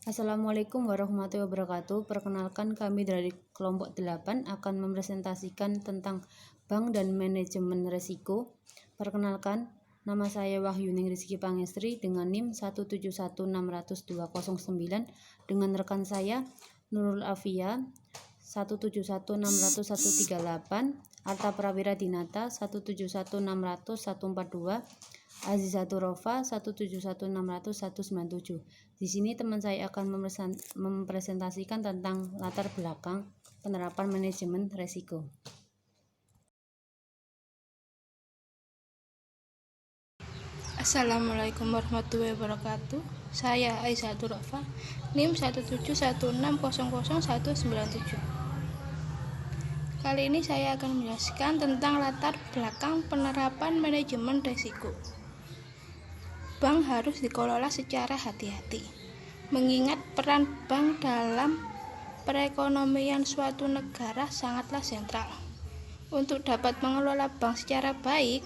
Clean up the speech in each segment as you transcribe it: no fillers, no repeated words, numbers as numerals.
Assalamualaikum warahmatullahi wabarakatuh. Perkenalkan, kami dari kelompok 8 akan mempresentasikan tentang bank dan manajemen risiko. Perkenalkan, nama saya Wahyuning Rizky Pangestri dengan NIM 171600209 dengan rekan saya Nurul Afia 171600138, Arta Prawira Dinata 171600142, Azizatur Rofa 171600197. Di sini teman saya akan mempresentasikan tentang latar belakang penerapan manajemen risiko. Assalamualaikum warahmatullahi wabarakatuh. Saya Azizatur Rofa, NIM 171600197. Kali ini saya akan menjelaskan tentang latar belakang penerapan manajemen risiko. Bank harus dikelola secara hati-hati, mengingat peran bank dalam perekonomian suatu negara sangatlah sentral. Untuk dapat mengelola bank secara baik,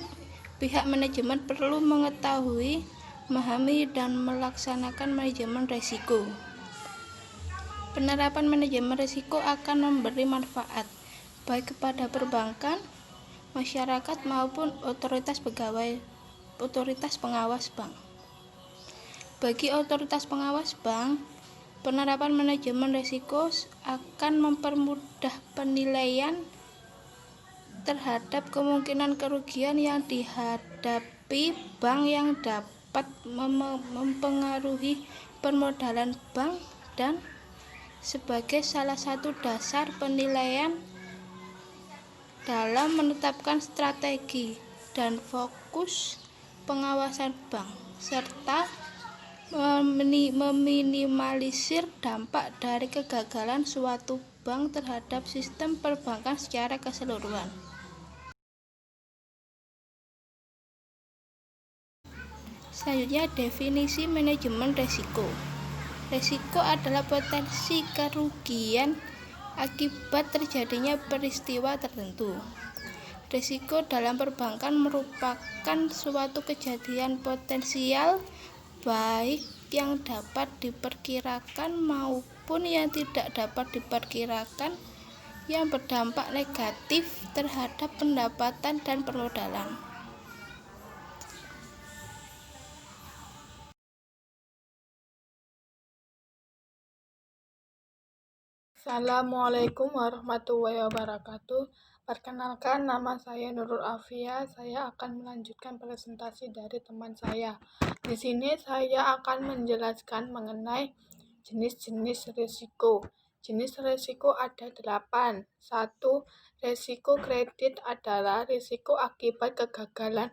pihak manajemen perlu mengetahui, memahami, dan melaksanakan manajemen risiko. Penerapan manajemen risiko akan memberi manfaat baik kepada perbankan, masyarakat, maupun otoritas pengawas bank. Bagi otoritas pengawas bank, penerapan manajemen risiko akan mempermudah penilaian terhadap kemungkinan kerugian yang dihadapi bank yang dapat mempengaruhi permodalan bank, dan sebagai salah satu dasar penilaian dalam menetapkan strategi dan fokus pengawasan bank, serta meminimalisir dampak dari kegagalan suatu bank terhadap sistem perbankan secara keseluruhan. Selanjutnya, definisi manajemen risiko. Risiko adalah potensi kerugian akibat terjadinya peristiwa tertentu. Risiko dalam perbankan merupakan suatu kejadian potensial, baik yang dapat diperkirakan maupun yang tidak dapat diperkirakan, yang berdampak negatif terhadap pendapatan dan permodalan. Assalamualaikum warahmatullahi wabarakatuh. Perkenalkan, nama saya Nurul Afia. Saya akan melanjutkan presentasi dari teman saya. Di sini saya akan menjelaskan mengenai jenis-jenis risiko. Jenis risiko ada 8. 1. Risiko kredit adalah risiko akibat kegagalan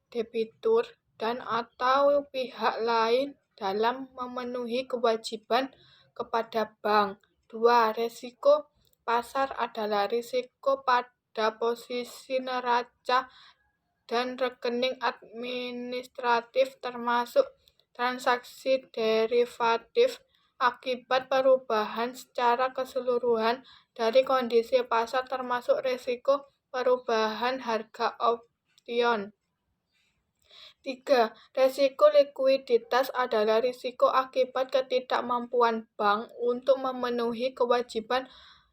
debitur dan atau pihak lain dalam memenuhi kewajiban kepada bank. 2. Risiko pasar adalah risiko pada posisi neraca dan rekening administratif termasuk transaksi derivatif akibat perubahan secara keseluruhan dari kondisi pasar termasuk risiko perubahan harga opsion. 3. Risiko likuiditas adalah risiko akibat ketidakmampuan bank untuk memenuhi kewajiban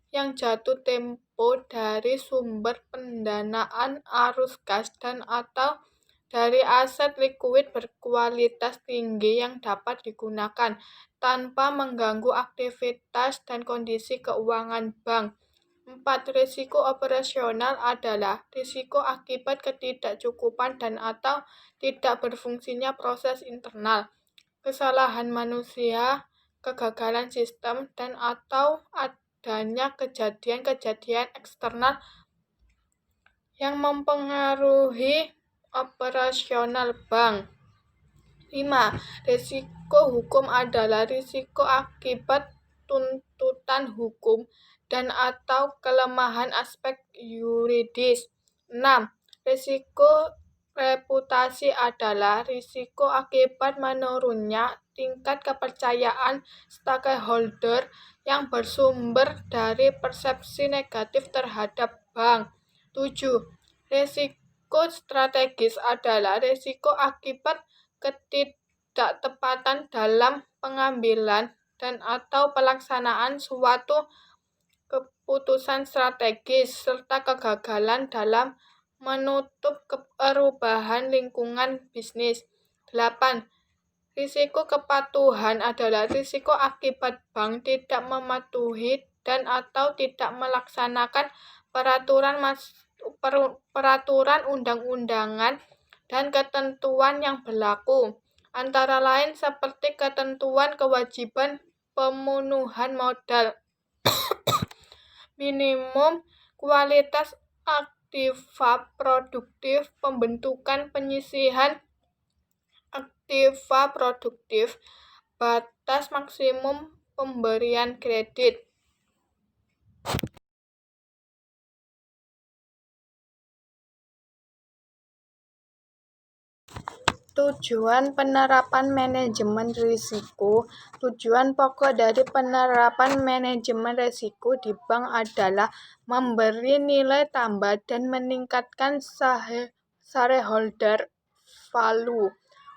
yang jatuh tempo dari sumber pendanaan arus kas dan atau dari aset likuid berkualitas tinggi yang dapat digunakan tanpa mengganggu aktivitas dan kondisi keuangan bank. 4. Risiko operasional adalah risiko akibat ketidakcukupan dan atau tidak berfungsinya proses internal, kesalahan manusia, kegagalan sistem, dan atau adanya kejadian-kejadian eksternal yang mempengaruhi operasional bank. 5. Risiko hukum adalah risiko akibat tuntutan hukum dan atau kelemahan aspek yuridis. 6. Risiko reputasi adalah risiko akibat menurunnya tingkat kepercayaan stakeholder yang bersumber dari persepsi negatif terhadap bank. 7. Risiko strategis adalah risiko akibat ketidaktepatan dalam pengambilan dan atau pelaksanaan suatu keputusan strategis, serta kegagalan dalam menutup perubahan lingkungan bisnis. 8. Risiko kepatuhan adalah risiko akibat bank tidak mematuhi dan atau tidak melaksanakan peraturan undang-undangan dan ketentuan yang berlaku, antara lain seperti ketentuan kewajiban pemenuhan modal minimum, kualitas aktiva produktif, pembentukan penyisihan aktiva produktif, batas maksimum pemberian kredit. Tujuan penerapan manajemen risiko. Tujuan pokok dari penerapan manajemen risiko di bank adalah memberi nilai tambah dan meningkatkan shareholder value.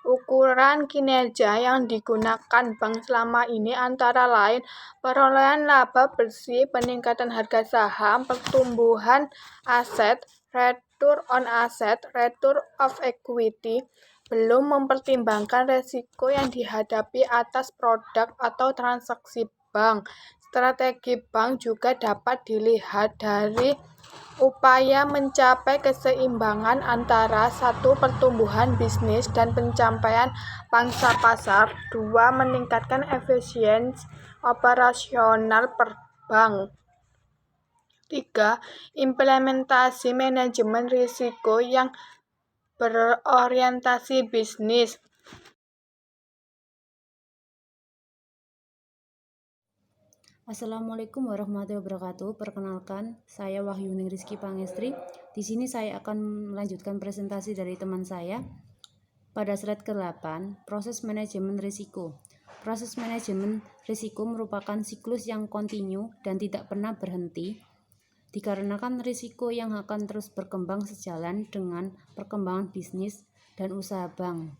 Ukuran kinerja yang digunakan bank selama ini antara lain perolehan laba bersih, peningkatan harga saham, pertumbuhan aset, return on asset, return of equity, belum mempertimbangkan resiko yang dihadapi atas produk atau transaksi bank. Strategi bank juga dapat dilihat dari upaya mencapai keseimbangan antara 1. Pertumbuhan bisnis dan pencapaian pangsa pasar, 2. Meningkatkan efisiensi operasional per bank, 3. Implementasi manajemen risiko yang berorientasi bisnis. Assalamualaikum warahmatullahi wabarakatuh. Perkenalkan, saya Wahyuni Rizky Pangestri. Di sini saya akan melanjutkan presentasi dari teman saya. Pada slide ke-8, proses manajemen risiko. Proses manajemen risiko merupakan siklus yang kontinu dan tidak pernah berhenti, dikarenakan risiko yang akan terus berkembang sejalan dengan perkembangan bisnis dan usaha bank.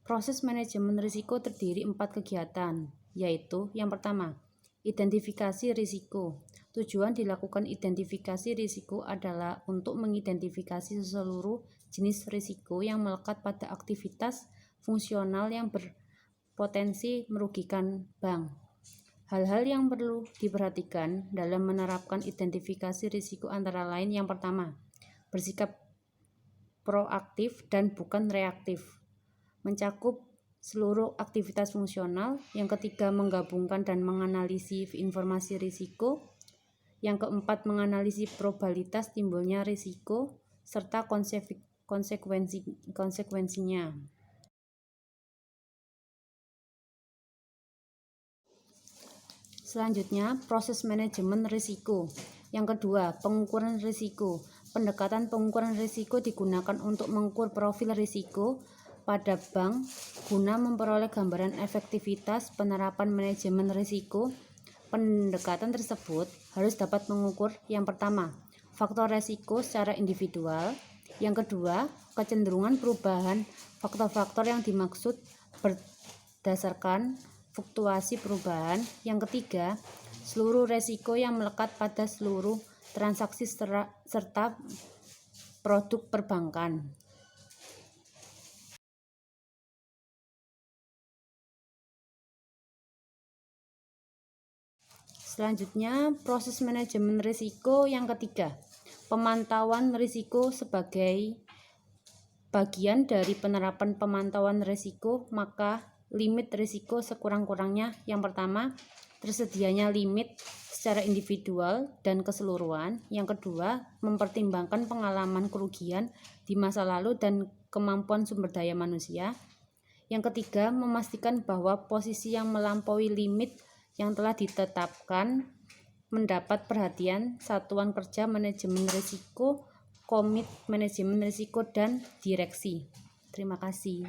Proses manajemen risiko terdiri 4 kegiatan, yaitu yang pertama, identifikasi risiko. Tujuan dilakukan identifikasi risiko adalah untuk mengidentifikasi seluruh jenis risiko yang melekat pada aktivitas fungsional yang berpotensi merugikan bank. Hal-hal yang perlu diperhatikan dalam menerapkan identifikasi risiko antara lain yang pertama, bersikap proaktif dan bukan reaktif, mencakup seluruh aktivitas fungsional. Yang ketiga, menggabungkan dan menganalisis informasi risiko. Yang keempat, menganalisis probabilitas timbulnya risiko serta konsekuensinya. Selanjutnya, proses manajemen risiko. Yang kedua, pengukuran risiko. Pendekatan pengukuran risiko digunakan untuk mengukur profil risiko pada bank guna memperoleh gambaran efektivitas penerapan manajemen risiko. Pendekatan tersebut harus dapat mengukur yang pertama, faktor risiko secara individual. Yang kedua, kecenderungan perubahan faktor-faktor yang dimaksud berdasarkan fluktuasi perubahan. Yang ketiga, seluruh risiko yang melekat pada seluruh transaksi serta produk perbankan. Selanjutnya, proses manajemen risiko yang ketiga, pemantauan risiko. Sebagai bagian dari penerapan pemantauan risiko, maka limit risiko sekurang-kurangnya yang pertama, tersedianya limit secara individual dan keseluruhan. Yang kedua, mempertimbangkan pengalaman kerugian di masa lalu dan kemampuan sumber daya manusia. Yang ketiga, memastikan bahwa posisi yang melampaui limit yang telah ditetapkan mendapat perhatian satuan kerja manajemen risiko, komite manajemen risiko, dan direksi. Terima kasih.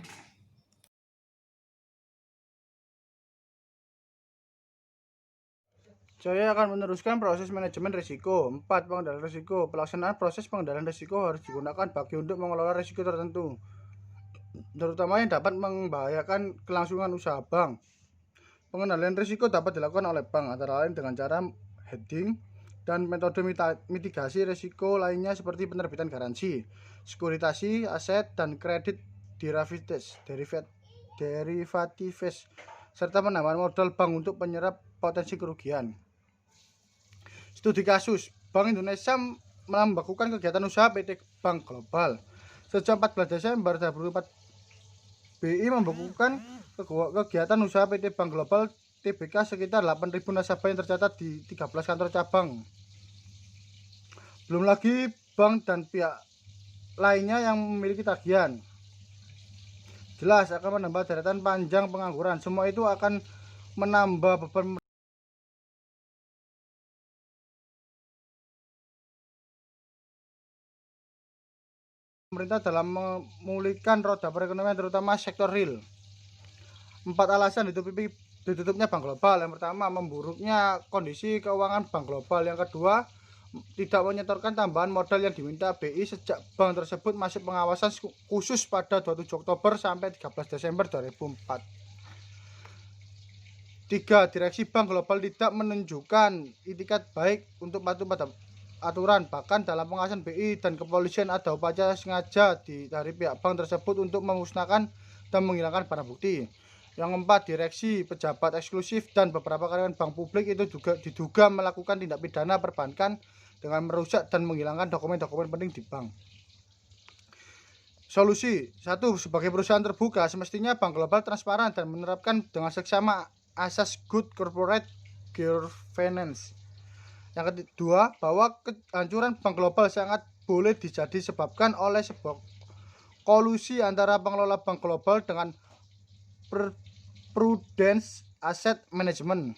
Saya akan meneruskan proses manajemen risiko. 4. Pengendalian risiko. Pelaksanaan proses pengendalian risiko harus digunakan bagi untuk mengelola risiko tertentu, terutama yang dapat membahayakan kelangsungan usaha bank. Pengendalian risiko dapat dilakukan oleh bank antara lain dengan cara hedging dan metode mitigasi risiko lainnya seperti penerbitan garansi, sekuritasi aset, dan kredit derivatives, serta penambahan modal bank untuk penyerap potensi kerugian. Studi kasus, Bank Indonesia melakukan kegiatan usaha PT Bank Global. Sejak 14 Desember 2004, BI membukukan kegiatan usaha PT Bank Global Tbk sekitar 8.000 nasabah yang tercatat di 13 kantor cabang. Belum lagi bank dan pihak lainnya yang memiliki tagihan. Jelas akan menambah deretan panjang pengangguran. Semua itu akan menambah beban pemerintah dalam memulihkan roda perekonomian terutama sektor real. 4 alasan ditutupnya Bank Global. Yang pertama, memburuknya kondisi keuangan Bank Global. Yang kedua, tidak menyetorkan tambahan modal yang diminta BI sejak bank tersebut masih pengawasan khusus pada 27 Oktober sampai 13 Desember 2004. 3. Direksi Bank Global tidak menunjukkan itikat baik untuk patuh pada aturan. Bahkan dalam pengawasan BI dan kepolisian ada upaya sengaja dari pihak bank tersebut untuk memusnahkan dan menghilangkan barang bukti. Yang keempat, direksi, pejabat eksklusif, dan beberapa karyawan bank publik itu juga diduga melakukan tindak pidana perbankan dengan merusak dan menghilangkan dokumen-dokumen penting di bank. Solusi 1. Sebagai perusahaan terbuka, semestinya Bank Global transparan dan menerapkan dengan seksama asas good corporate governance. Yang kedua, bahwa kehancuran Bank Global sangat boleh disebabkan oleh sebuah kolusi antara pengelola Bank Global dengan prudence asset management.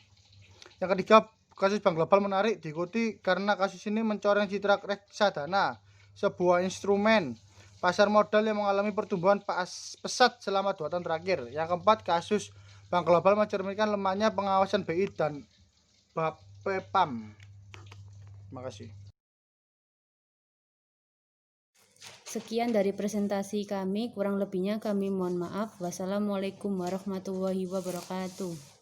Yang ketiga, kasus Bank Global menarik diikuti karena kasus ini mencoreng citra reksadana, sebuah instrumen pasar modal yang mengalami pertumbuhan pesat selama 2 tahun terakhir. Yang keempat, kasus Bank Global mencerminkan lemahnya pengawasan BI dan Bapepam. Terima kasih. Sekian dari presentasi kami, kurang lebihnya kami mohon maaf. Wassalamualaikum warahmatullahi wabarakatuh.